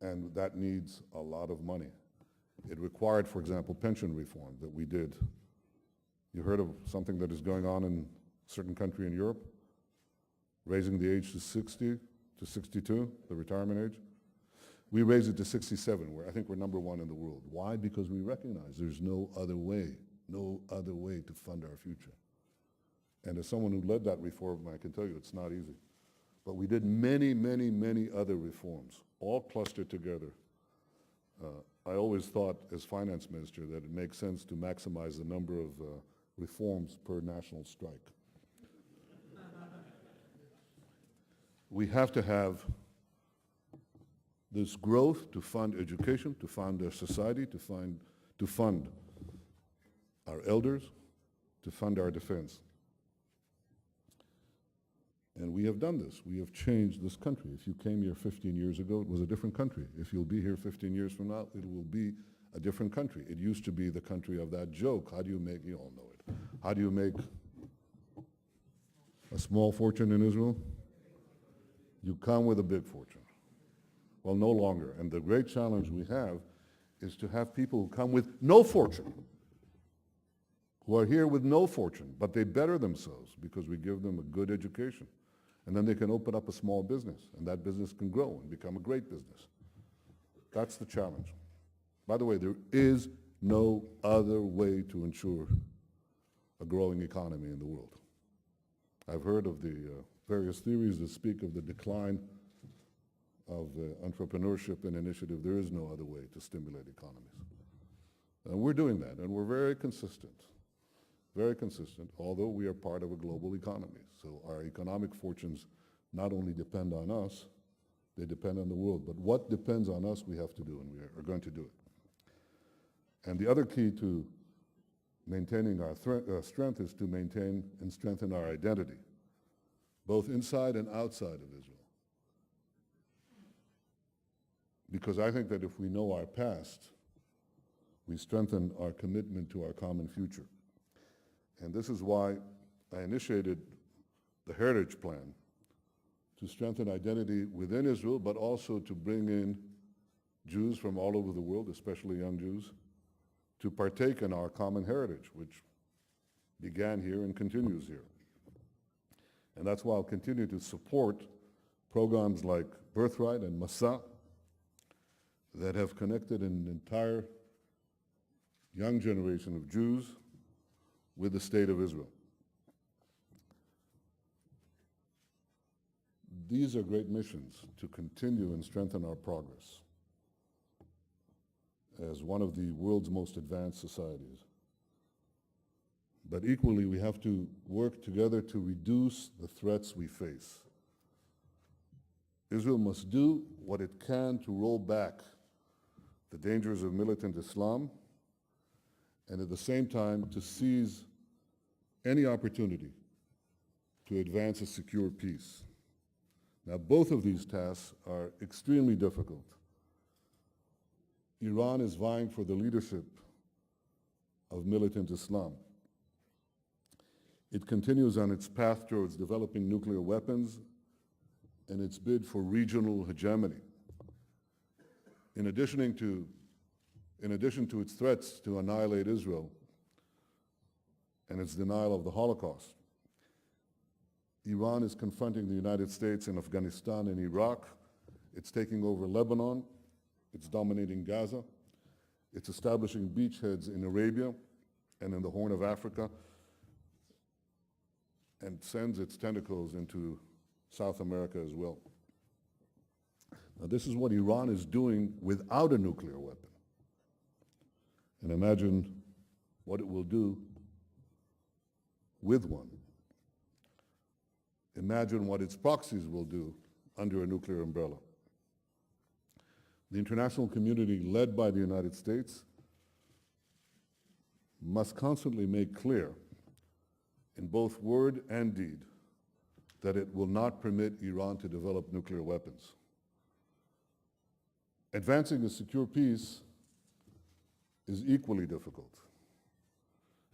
and that needs a lot of money. It required, for example, pension reform that we did. You heard of something that is going on in a certain country in Europe? Raising the age to 60 to 62, the retirement age. We raised it to 67, where I think we're number one in the world. Why? Because we recognize there's no other way to fund our future. And as someone who led that reform, I can tell you it's not easy. But we did many, many, many other reforms, all clustered together. I always thought, as finance minister, that it makes sense to maximize the number of reforms per national strike. We have to have this growth to fund education, to fund our society, to fund our elders, to fund our defense. And we have done this. We have changed this country. If you came here 15 years ago, it was a different country. If you'll be here 15 years from now, it will be a different country. It used to be the country of that joke. How do you make, you all know it, how do you make a small fortune in Israel? You come with a big fortune. Well, no longer. And the great challenge we have is to have people who come with no fortune, who are here with no fortune, but they better themselves because we give them a good education. And then they can open up a small business, and that business can grow and become a great business. That's the challenge. By the way, there is no other way to ensure a growing economy in the world. I've heard of the various theories that speak of the decline of entrepreneurship and initiative. There is no other way to stimulate economies. And we're doing that, and we're very consistent, although we are part of a global economy. So our economic fortunes not only depend on us, they depend on the world. But what depends on us, we have to do, and we are going to do it. And the other key to maintaining our strength is to maintain and strengthen our identity, both inside and outside of Israel. Because I think that if we know our past, we strengthen our commitment to our common future. And this is why I initiated the Heritage Plan, to strengthen identity within Israel, but also to bring in Jews from all over the world, especially young Jews, to partake in our common heritage, which began here and continues here. And that's why I'll continue to support programs like Birthright and Masa that have connected an entire young generation of Jews with the state of Israel. These are great missions to continue and strengthen our progress as one of the world's most advanced societies. But equally, we have to work together to reduce the threats we face. Israel must do what it can to roll back the dangers of militant Islam, and at the same time to seize any opportunity to advance a secure peace. Now, both of these tasks are extremely difficult. Iran is vying for the leadership of militant Islam. It continues on its path towards developing nuclear weapons and its bid for regional hegemony. In addition to its threats to annihilate Israel and its denial of the Holocaust, Iran is confronting the United States in Afghanistan and Iraq. It's taking over Lebanon. It's dominating Gaza. It's establishing beachheads in Arabia and in the Horn of Africa, and sends its tentacles into South America as well. Now, this is what Iran is doing without a nuclear weapon. And imagine what it will do with one. Imagine what its proxies will do under a nuclear umbrella. The international community, led by the United States, must constantly make clear, in both word and deed, that it will not permit Iran to develop nuclear weapons. Advancing a secure peace is equally difficult.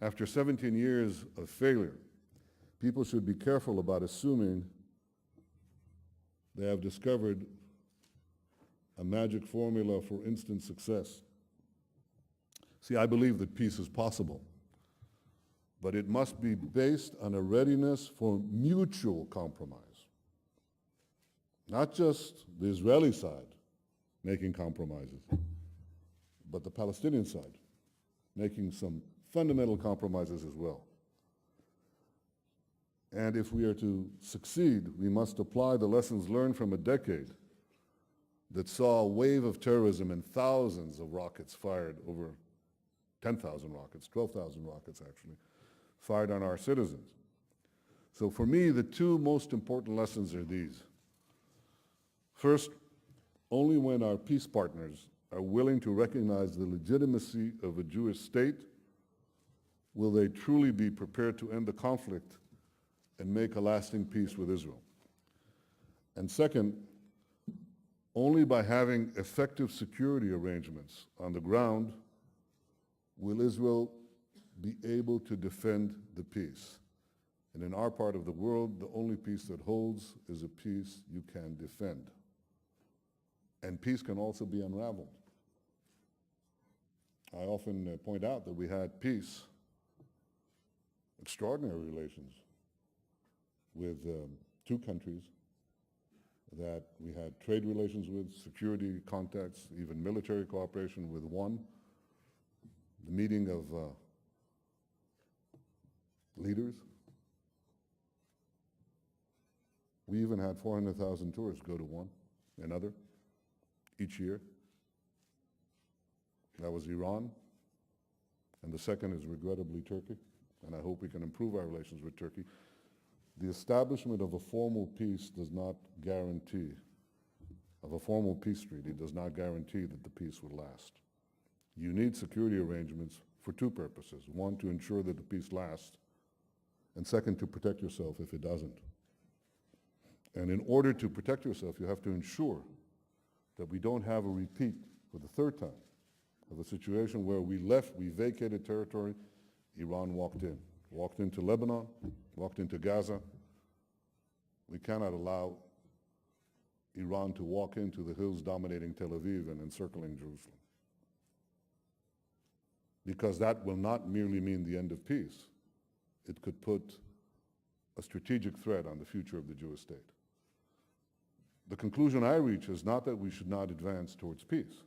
After 17 years of failure, people should be careful about assuming they have discovered a magic formula for instant success. See, I believe that peace is possible, but it must be based on a readiness for mutual compromise. Not just the Israeli side making compromises, but the Palestinian side making some fundamental compromises as well. And if we are to succeed, we must apply the lessons learned from a decade that saw a wave of terrorism and thousands of rockets fired, over 10,000 rockets, 12,000 rockets actually, fired on our citizens. So for me, the two most important lessons are these. First, only when our peace partners are willing to recognize the legitimacy of a Jewish state will they truly be prepared to end the conflict and make a lasting peace with Israel. And second, only by having effective security arrangements on the ground will Israel be able to defend the peace. And in our part of the world, the only peace that holds is a peace you can defend. And peace can also be unraveled. I often point out that we had peace, extraordinary relations with two countries that we had trade relations with, security contacts, even military cooperation with one, the meeting of leaders. We even had 400,000 tourists go to one, another, each year. That was Iran, and the second is regrettably Turkey, and I hope we can improve our relations with Turkey. The establishment of a formal peace does not guarantee, of a formal peace treaty does not guarantee that the peace will last. You need security arrangements for two purposes. One, to ensure that the peace lasts, and second, to protect yourself if it doesn't. And in order to protect yourself, you have to ensure that we don't have a repeat for the third time of a situation where we vacated territory, Iran walked into Lebanon, walked into Gaza. We cannot allow Iran to walk into the hills dominating Tel Aviv and encircling Jerusalem. Because that will not merely mean the end of peace. It could put a strategic threat on the future of the Jewish state. The conclusion I reach is not that we should not advance towards peace,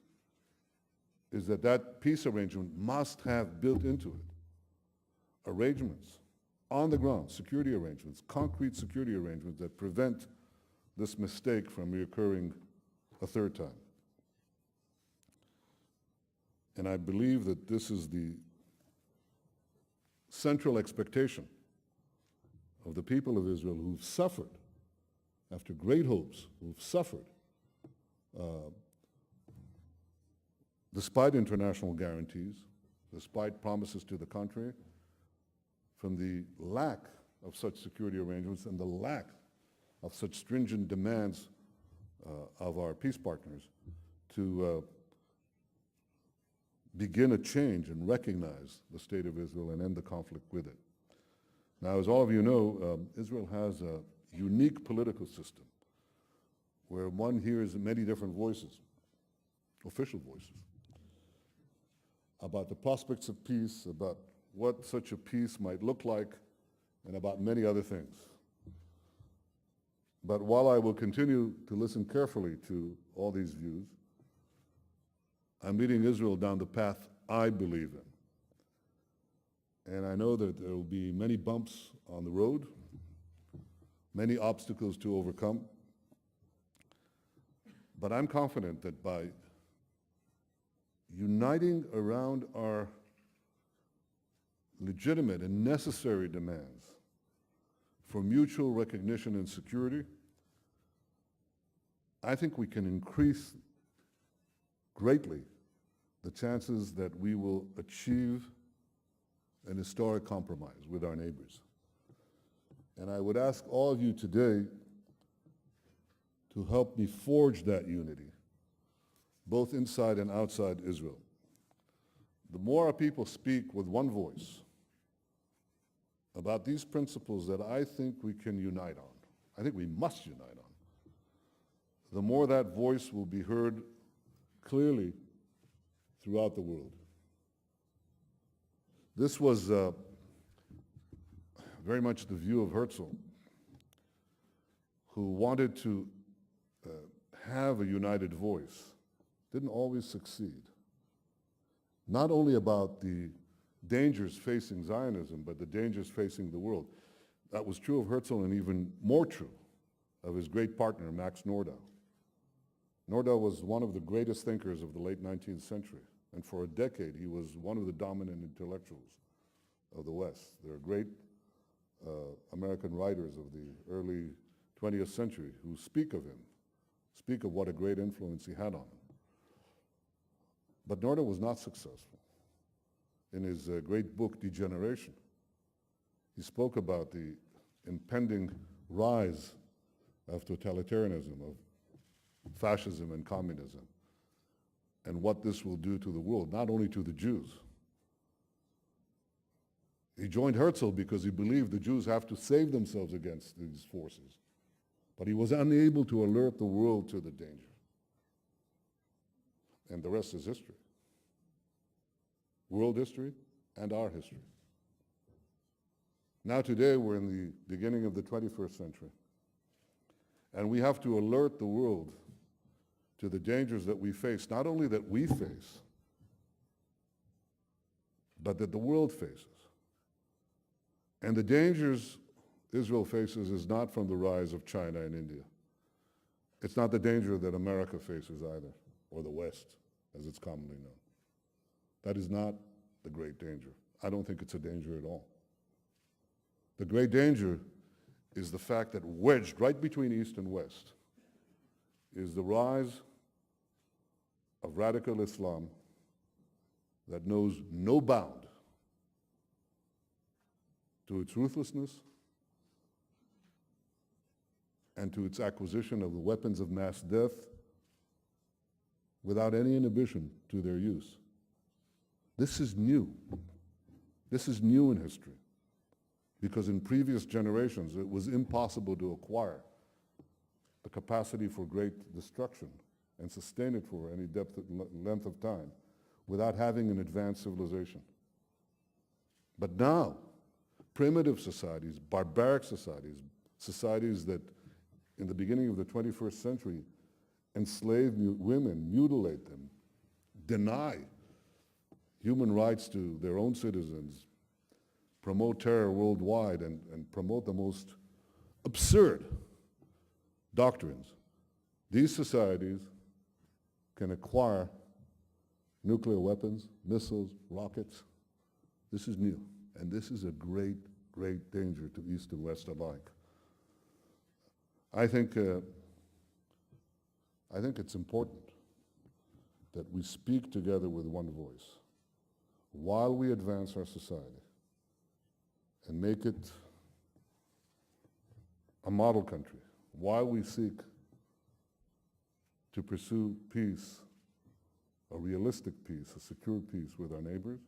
is that that peace arrangement must have built into it arrangements on the ground, security arrangements, concrete security arrangements that prevent this mistake from reoccurring a third time. And I believe that this is the central expectation of the people of Israel who've suffered, after great hopes, who've suffered, despite international guarantees, despite promises to the contrary, from the lack of such security arrangements and the lack of such stringent demands of our peace partners to begin a change and recognize the state of Israel and end the conflict with it. Now, as all of you know, Israel has a unique political system where one hears many different voices, official voices, about the prospects of peace, about what such a peace might look like, and about many other things. But while I will continue to listen carefully to all these views, I'm leading Israel down the path I believe in. And I know that there will be many bumps on the road, many obstacles to overcome. But I'm confident that by uniting around our legitimate and necessary demands for mutual recognition and security, I think we can increase greatly the chances that we will achieve an historic compromise with our neighbors. And I would ask all of you today to help me forge that unity, both inside and outside Israel. The more our people speak with one voice about these principles that I think we can unite on, I think we must unite on, the more that voice will be heard clearly throughout the world. This was very much the view of Herzl, who wanted to have a united voice, didn't always succeed. Not only about the dangers facing Zionism, but the dangers facing the world. That was true of Herzl, and even more true of his great partner, Max Nordau. Nordau was one of the greatest thinkers of the late 19th century, and for a decade he was one of the dominant intellectuals of the West. There are great American writers of the early 20th century who speak of him, speak of what a great influence he had on him. But Nordau was not successful. In his great book, Degeneration, he spoke about the impending rise of totalitarianism, of fascism and communism, and what this will do to the world, not only to the Jews. He joined Herzl because he believed the Jews have to save themselves against these forces. But he was unable to alert the world to the danger. And the rest is history. World history and our history. Now today we're in the beginning of the 21st century. And we have to alert the world to the dangers that we face, not only that we face, but that the world faces. And the dangers Israel faces is not from the rise of China and India. It's not the danger that America faces either, or the West, as it's commonly known. That is not the great danger. I don't think it's a danger at all. The great danger is the fact that wedged right between East and West is the rise of radical Islam that knows no bound to its ruthlessness and to its acquisition of the weapons of mass death without any inhibition to their use. This is new. This is new in history, because in previous generations it was impossible to acquire the capacity for great destruction and sustain it for any length of time without having an advanced civilization. But now, primitive societies, barbaric societies, societies that in the beginning of the 21st century enslave women, mutilate them, deny human rights to their own citizens, promote terror worldwide, and promote the most absurd doctrines. These societies can acquire nuclear weapons, missiles, rockets. This is new, and this is a great, great danger to East and West alike. I think it's important that we speak together with one voice while we advance our society and make it a model country, while we seek to pursue peace, a realistic peace, a secure peace with our neighbors.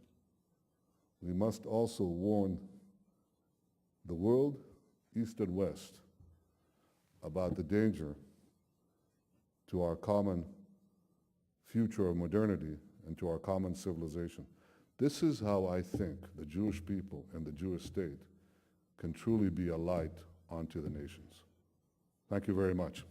We must also warn the world, East and West, about the danger to our common future of modernity and to our common civilization. This is how I think the Jewish people and the Jewish state can truly be a light onto the nations. Thank you very much.